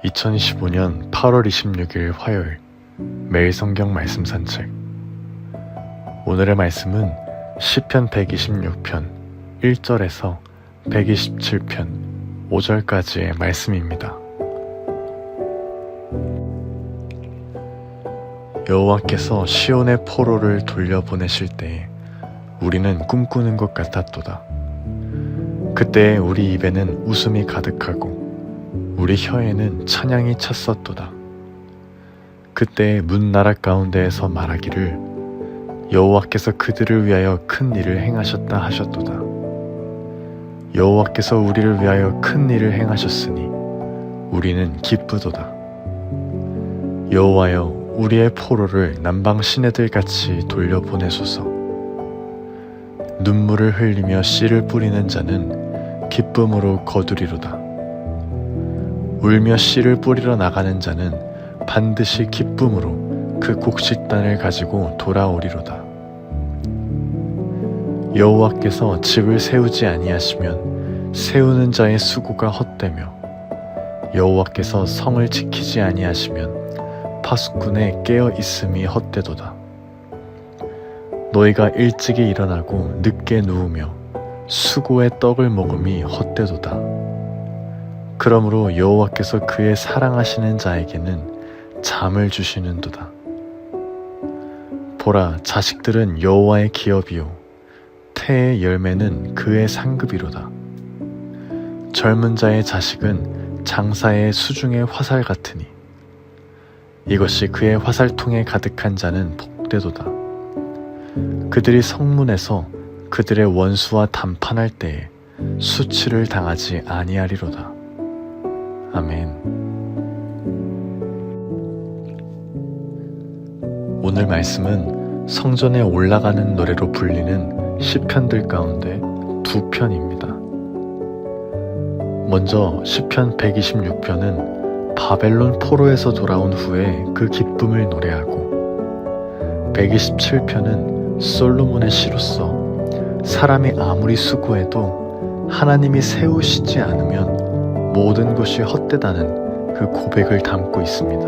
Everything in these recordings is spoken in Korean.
2025년 8월 26일 화요일 매일 성경 말씀 산책. 오늘의 말씀은 시편 126편 1절에서 127편 5절까지의 말씀입니다. 여호와께서 시온의 포로를 돌려보내실 때에 우리는 꿈꾸는 것 같았도다. 그때 우리 입에는 웃음이 가득하고 우리 혀에는 찬양이 찼었도다. 그때 문 나락 가운데에서 말하기를 여호와께서 그들을 위하여 큰 일을 행하셨다 하셨도다. 여호와께서 우리를 위하여 큰 일을 행하셨으니 우리는 기쁘도다. 여호와여, 우리의 포로를 남방 시내들 같이 돌려보내소서. 눈물을 흘리며 씨를 뿌리는 자는 기쁨으로 거두리로다. 울며 씨를 뿌리러 나가는 자는 반드시 기쁨으로 그 곡식단을 가지고 돌아오리로다. 여호와께서 집을 세우지 아니하시면 세우는 자의 수고가 헛되며 여호와께서 성을 지키지 아니하시면 파수꾼의 깨어 있음이 헛되도다. 너희가 일찍이 일어나고 늦게 누우며 수고의 떡을 먹음이 헛되도다. 그러므로 여호와께서 그의 사랑하시는 자에게는 잠을 주시는도다. 보라, 자식들은 여호와의 기업이요 태의 열매는 그의 상급이로다. 젊은 자의 자식은 장사의 수중의 화살 같으니 이것이 그의 화살통에 가득한 자는 복되도다. 그들이 성문에서 그들의 원수와 담판할 때에 수치를 당하지 아니하리로다. 아멘. 오늘 말씀은 성전에 올라가는 노래로 불리는 시편들 가운데 두 편입니다. 먼저 시편 126편은 바벨론 포로에서 돌아온 후에 그 기쁨을 노래하고, 127편은 솔로몬의 시로서 사람이 아무리 수고해도 하나님이 세우시지 않으면 모든 것이 헛되다는 그 고백을 담고 있습니다.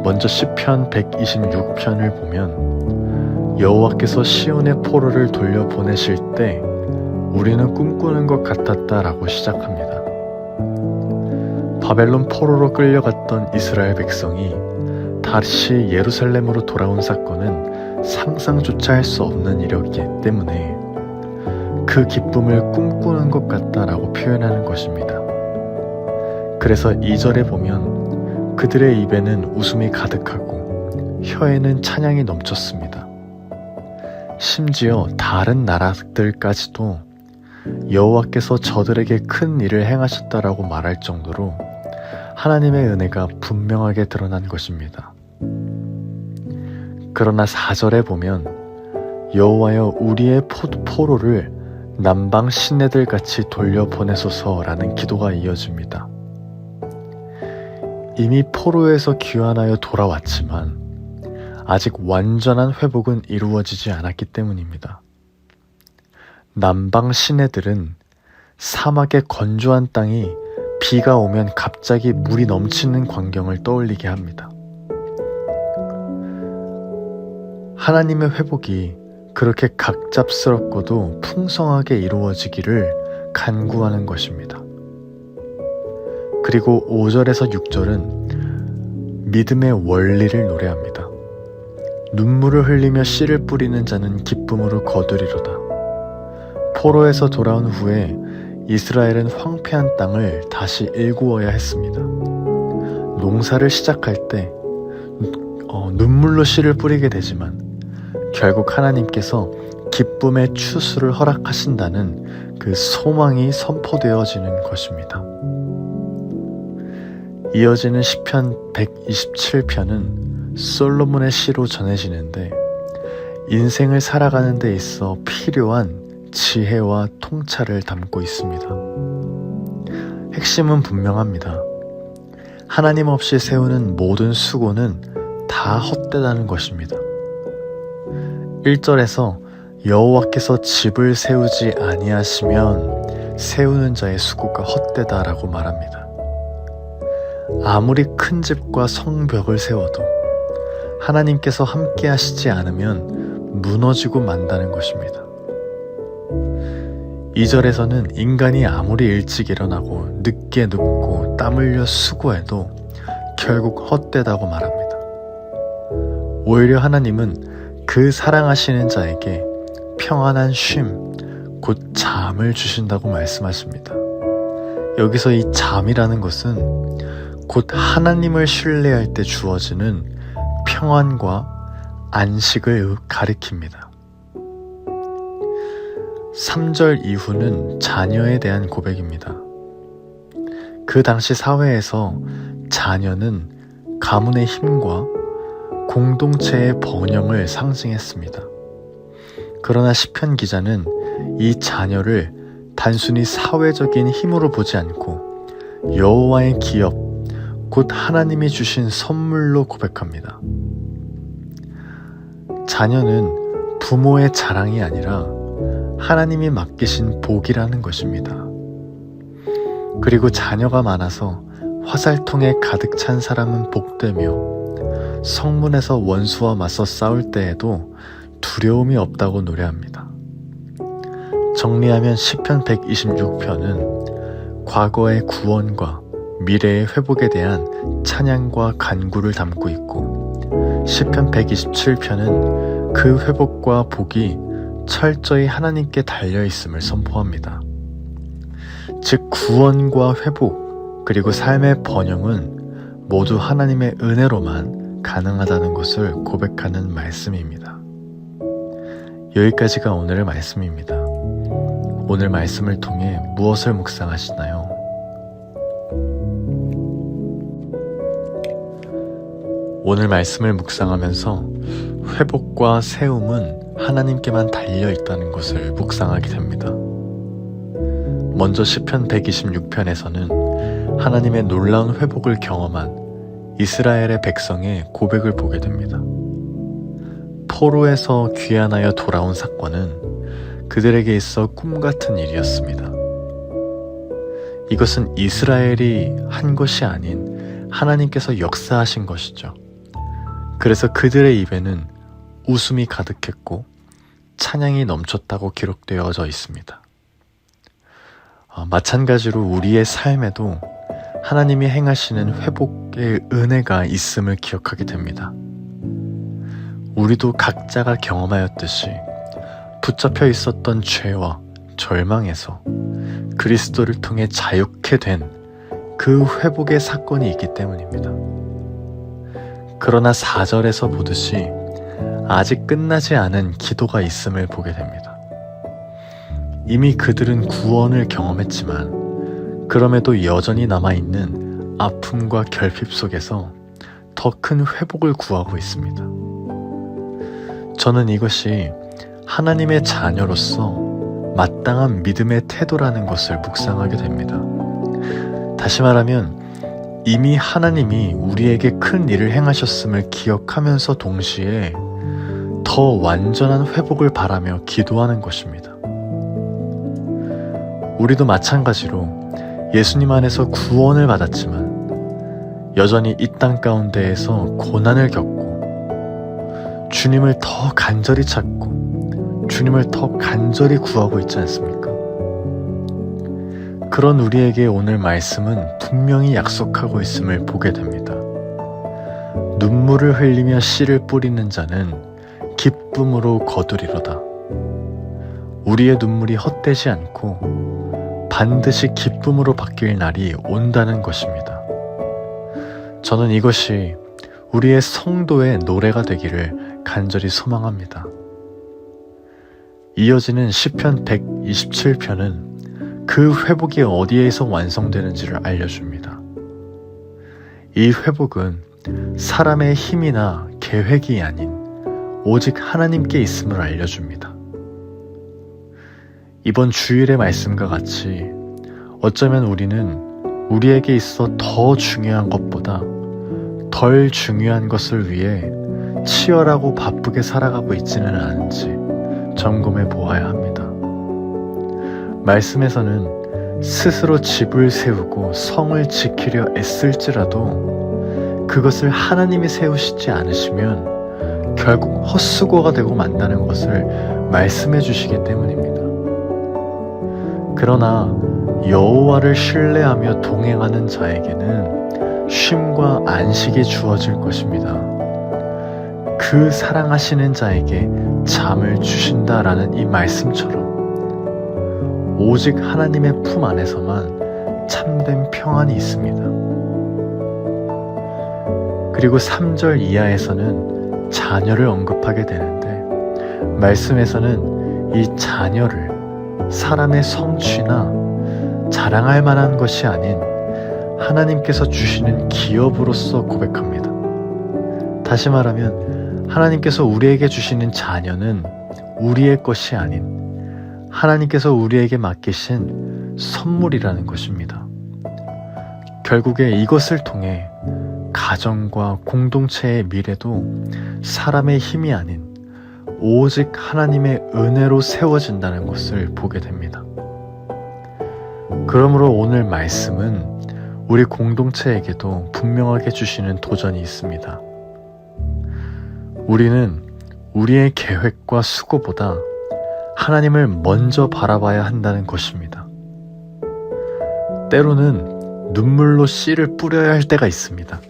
먼저 시편 126편을 보면 여호와께서 시온의 포로를 돌려보내실 때 우리는 꿈꾸는 것 같았다라고 시작합니다. 바벨론 포로로 끌려갔던 이스라엘 백성이 다시 예루살렘으로 돌아온 사건은 상상조차 할 수 없는 일이었기 때문에 그 기쁨을 꿈꾸는 것 같다라고 표현하는 것입니다. 그래서 2절에 보면 그들의 입에는 웃음이 가득하고 혀에는 찬양이 넘쳤습니다. 심지어 다른 나라들까지도 여호와께서 저들에게 큰 일을 행하셨다라고 말할 정도로 하나님의 은혜가 분명하게 드러난 것입니다. 그러나 4절에 보면 여호와여, 우리의 포로를 남방 시내들 같이 돌려보내소서라는 기도가 이어집니다. 이미 포로에서 귀환하여 돌아왔지만 아직 완전한 회복은 이루어지지 않았기 때문입니다. 남방 시내들은 사막의 건조한 땅이 비가 오면 갑자기 물이 넘치는 광경을 떠올리게 합니다. 하나님의 회복이 그렇게 갑작스럽고도 풍성하게 이루어지기를 간구하는 것입니다. 그리고 5절에서 6절은 믿음의 원리를 노래합니다. 눈물을 흘리며 씨를 뿌리는 자는 기쁨으로 거두리로다. 포로에서 돌아온 후에 이스라엘은 황폐한 땅을 다시 일구어야 했습니다. 농사를 시작할 때 눈물로 씨를 뿌리게 되지만 결국 하나님께서 기쁨의 추수를 허락하신다는 그 소망이 선포되어지는 것입니다. 이어지는 시편 127편은 솔로몬의 시로 전해지는데 인생을 살아가는 데 있어 필요한 지혜와 통찰을 담고 있습니다. 핵심은 분명합니다. 하나님 없이 세우는 모든 수고는 다 헛되다는 것입니다. 1절에서 여호와께서 집을 세우지 아니하시면 세우는 자의 수고가 헛되다라고 말합니다. 아무리 큰 집과 성벽을 세워도 하나님께서 함께 하시지 않으면 무너지고 만다는 것입니다. 2절에서는 인간이 아무리 일찍 일어나고 늦게 눕고 땀 흘려 수고해도 결국 헛되다고 말합니다. 오히려 하나님은 그 사랑하시는 자에게 평안한 쉼, 곧 잠을 주신다고 말씀하십니다. 여기서 이 잠이라는 것은 곧 하나님을 신뢰할 때 주어지는 평안과 안식을 가리킵니다. 3절 이후는 자녀에 대한 고백입니다. 그 당시 사회에서 자녀는 가문의 힘과 공동체의 번영을 상징했습니다. 그러나 시편 기자는 이 자녀를 단순히 사회적인 힘으로 보지 않고 여호와의 기업, 곧 하나님이 주신 선물로 고백합니다. 자녀는 부모의 자랑이 아니라 하나님이 맡기신 복이라는 것입니다. 그리고 자녀가 많아서 화살통에 가득 찬 사람은 복되며 성문에서 원수와 맞서 싸울 때에도 두려움이 없다고 노래합니다. 정리하면 시편 126편은 과거의 구원과 미래의 회복에 대한 찬양과 간구를 담고 있고, 시편 127편은 그 회복과 복이 철저히 하나님께 달려있음을 선포합니다. 즉 구원과 회복 그리고 삶의 번영은 모두 하나님의 은혜로만 가능하다는 것을 고백하는 말씀입니다. 여기까지가 오늘의 말씀입니다. 오늘 말씀을 통해 무엇을 묵상하시나요? 오늘 말씀을 묵상하면서 회복과 세움은 하나님께만 달려있다는 것을 묵상하게 됩니다. 먼저 시편 126편에서는 하나님의 놀라운 회복을 경험한 이스라엘의 백성의 고백을 보게 됩니다. 포로에서 귀환하여 돌아온 사건은 그들에게 있어 꿈같은 일이었습니다. 이것은 이스라엘이 한 것이 아닌 하나님께서 역사하신 것이죠. 그래서 그들의 입에는 웃음이 가득했고 찬양이 넘쳤다고 기록되어져 있습니다. 마찬가지로 우리의 삶에도 하나님이 행하시는 회복의 은혜가 있음을 기억하게 됩니다. 우리도 각자가 경험하였듯이 붙잡혀 있었던 죄와 절망에서 그리스도를 통해 자유케 된 그 회복의 사건이 있기 때문입니다. 그러나 4절에서 보듯이 아직 끝나지 않은 기도가 있음을 보게 됩니다. 이미 그들은 구원을 경험했지만 그럼에도 여전히 남아있는 아픔과 결핍 속에서 더 큰 회복을 구하고 있습니다. 저는 이것이 하나님의 자녀로서 마땅한 믿음의 태도라는 것을 묵상하게 됩니다. 다시 말하면 이미 하나님이 우리에게 큰 일을 행하셨음을 기억하면서 동시에 더 완전한 회복을 바라며 기도하는 것입니다. 우리도 마찬가지로 예수님 안에서 구원을 받았지만 여전히 이 땅 가운데에서 고난을 겪고 주님을 더 간절히 찾고 주님을 더 간절히 구하고 있지 않습니까? 그런 우리에게 오늘 말씀은 분명히 약속하고 있음을 보게 됩니다. 눈물을 흘리며 씨를 뿌리는 자는 기쁨으로 거두리로다. 우리의 눈물이 헛되지 않고 반드시 기쁨으로 바뀔 날이 온다는 것입니다. 저는 이것이 우리의 성도의 노래가 되기를 간절히 소망합니다. 이어지는 시편 127편은 그 회복이 어디에서 완성되는지를 알려줍니다. 이 회복은 사람의 힘이나 계획이 아닌 오직 하나님께 있음을 알려줍니다. 이번 주일의 말씀과 같이 어쩌면 우리는 우리에게 있어 더 중요한 것보다 덜 중요한 것을 위해 치열하고 바쁘게 살아가고 있지는 않은지 점검해 보아야 합니다. 말씀에서는 스스로 집을 세우고 성을 지키려 애쓸지라도 그것을 하나님이 세우시지 않으시면 결국 헛수고가 되고 만다는 것을 말씀해 주시기 때문입니다. 그러나 여호와를 신뢰하며 동행하는 자에게는 쉼과 안식이 주어질 것입니다. 그 사랑하시는 자에게 잠을 주신다라는 이 말씀처럼 오직 하나님의 품 안에서만 참된 평안이 있습니다. 그리고 3절 이하에서는 자녀를 언급하게 되는데 말씀에서는 이 자녀를 사람의 성취나 자랑할 만한 것이 아닌 하나님께서 주시는 기업으로서 고백합니다. 다시 말하면 하나님께서 우리에게 주시는 자녀는 우리의 것이 아닌 하나님께서 우리에게 맡기신 선물이라는 것입니다. 결국에 이것을 통해 가정과 공동체의 미래도 사람의 힘이 아닌 오직 하나님의 은혜로 세워진다는 것을 보게 됩니다. 그러므로 오늘 말씀은 우리 공동체에게도 분명하게 주시는 도전이 있습니다. 우리는 우리의 계획과 수고보다 하나님을 먼저 바라봐야 한다는 것입니다. 때로는 눈물로 씨를 뿌려야 할 때가 있습니다.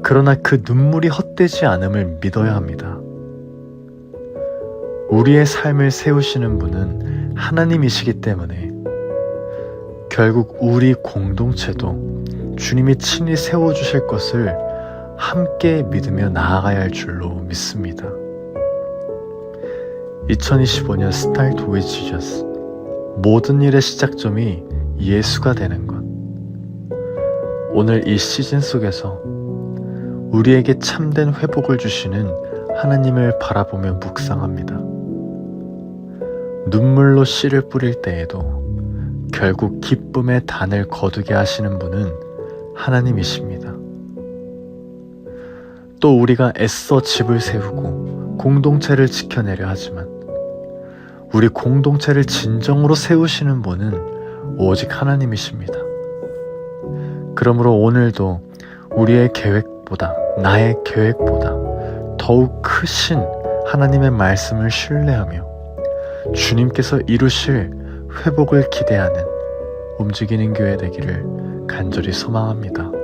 그러나 그 눈물이 헛되지 않음을 믿어야 합니다. 우리의 삶을 세우시는 분은 하나님이시기 때문에 결국 우리 공동체도 주님이 친히 세워주실 것을 함께 믿으며 나아가야 할 줄로 믿습니다. 2025년 Start with Jesus. 모든 일의 시작점이 예수가 되는 것. 오늘 이 시즌 속에서 우리에게 참된 회복을 주시는 하나님을 바라보며 묵상합니다. 눈물로 씨를 뿌릴 때에도 결국 기쁨의 단을 거두게 하시는 분은 하나님이십니다. 또 우리가 애써 집을 세우고 공동체를 지켜내려 하지만 우리 공동체를 진정으로 세우시는 분은 오직 하나님이십니다. 그러므로 오늘도 우리의 계획보다 나의 계획보다 더욱 크신 하나님의 말씀을 신뢰하며 주님께서 이루실 회복을 기대하는 움직이는 교회 되기를 간절히 소망합니다.